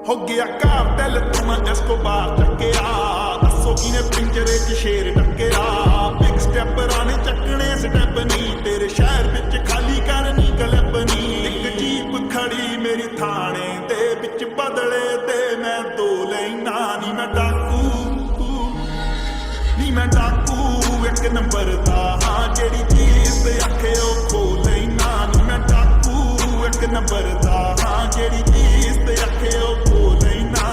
हो गया कार्टेल तुम एस्कोबार टकरा दसो किने पिंजरे च शेर टकरा बिग स्टेप राने चकने स्टेप नहीं तेरे शहर विच खाली करनी क्लब नहीं एक जीप खड़ी मेरी थाने दे विच बदले दे मैं दो लेना नी मैं डाकू एक नंबर दा हाँ जेड़ी चीज ते आखे ओ खो लेना नी मैं डाकू एक नंबर दा हाँ जेड़ी चीज ते आखे ओ खो लेना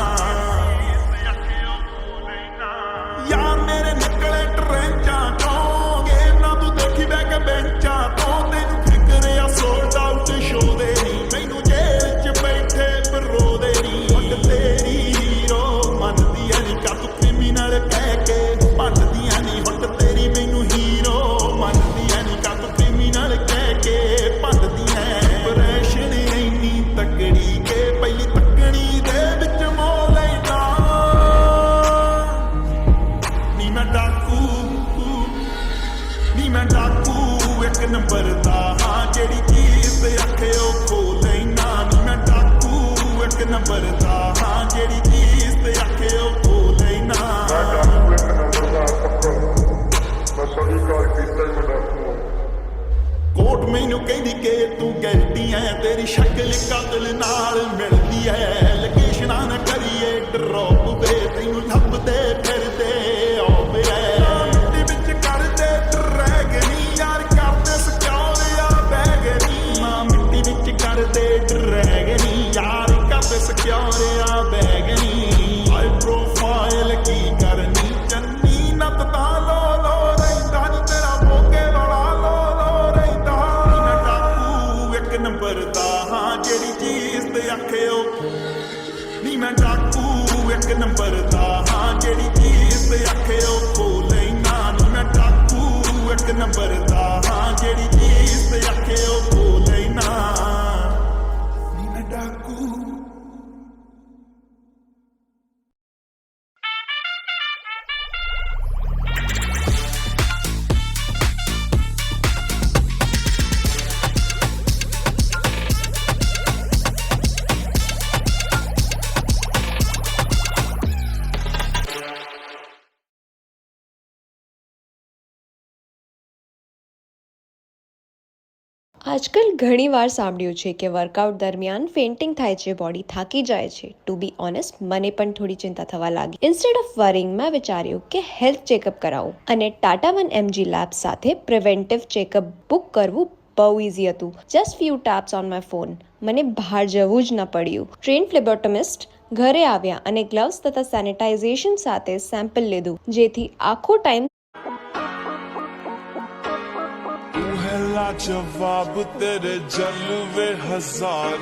यार मेरे निकले ट्रेंचा चोंगे ना तू देखी बैक बेंचा तो तेनू फिक्र आ सोल्ड आउट शो दे नी मैनू जेल च बैठे बरो दे नी हट तेरी हीरो मनदी है नी का तू क्रिमिनल कह के भंडदी है नी हट तेरी मैनू हीरो मनदी है नी का तू क्रिमिनल कह के भंडदी है ऑपरेशन इन्नी तकड़ी के पहली तकड़ी दे विच मोह लेना नी मैं डाकू एक नंबर दा हाँ जेड़ी चीज ते आखे ओ खो लेना नी मैं डाकू एक नंबर दा हाँ जेड़ी चीज ते आखे ओ खो लेना कोर्ट मैनू कहदी के तू गलती है तेरी शक्ल कातल नाल मिलदी है लोकेशना न करिए ड्रॉप वे तैनू लभदे फिरदे आवे मिट्टी विच करदे ड्रैगनी यार करदे सिक्योर यार बैगनी मां मिट्टी विच करदे ड्रैगनी यार करदे सिक्योर यार बैगनी हाई प्रोफाइल की करनी चन्नी नत ता लो रहिंदा नी तेरा मोगे वाला लो रहिंदा मैं डाकू एक नंबर दा हाँ जेड़ी चीज ते आखे ओ नी मैं डाकू एक नंबर दा हाँ जेड़ी चीज ते आखे ओ खो लेना नी मैं डाकू एक नंबर दा हाँ जेड़ी चीज ते आखे ओ खो लेना नी मैं डाकू આજકાલ ઘણીવાર સાંભળ્યું છે કે વર્કઆઉટ દરમિયાન ફેન્ટિંગ થાય છે, બોડી થાકી જાય છે. ટુ બી ઓનેસ્ટ મને પણ થોડી ચિંતા થવા લાગી. ઇન્સ્ટેડ ઓફ વરિંગ મેં વિચાર્યું કે હેલ્થ ચેકઅપ કરાવું અને ટાટા 1mg લેબ સાથે પ્રિવેન્ટિવ ચેકઅપ બુક કરવું બહુ ઇઝી હતું. Just few taps on my phone. મને બહાર જવું જ ન પડ્યું. ટ્રેન ફ્લેબોટોમિસ્ટ ઘરે આવ્યા અને ગ્લવ્સ તથા સેનિટાઇઝેશન સાથે સેમ્પલ લીધું, જેથી આખો ટાઈમ जवाब तेरे जलवे हजार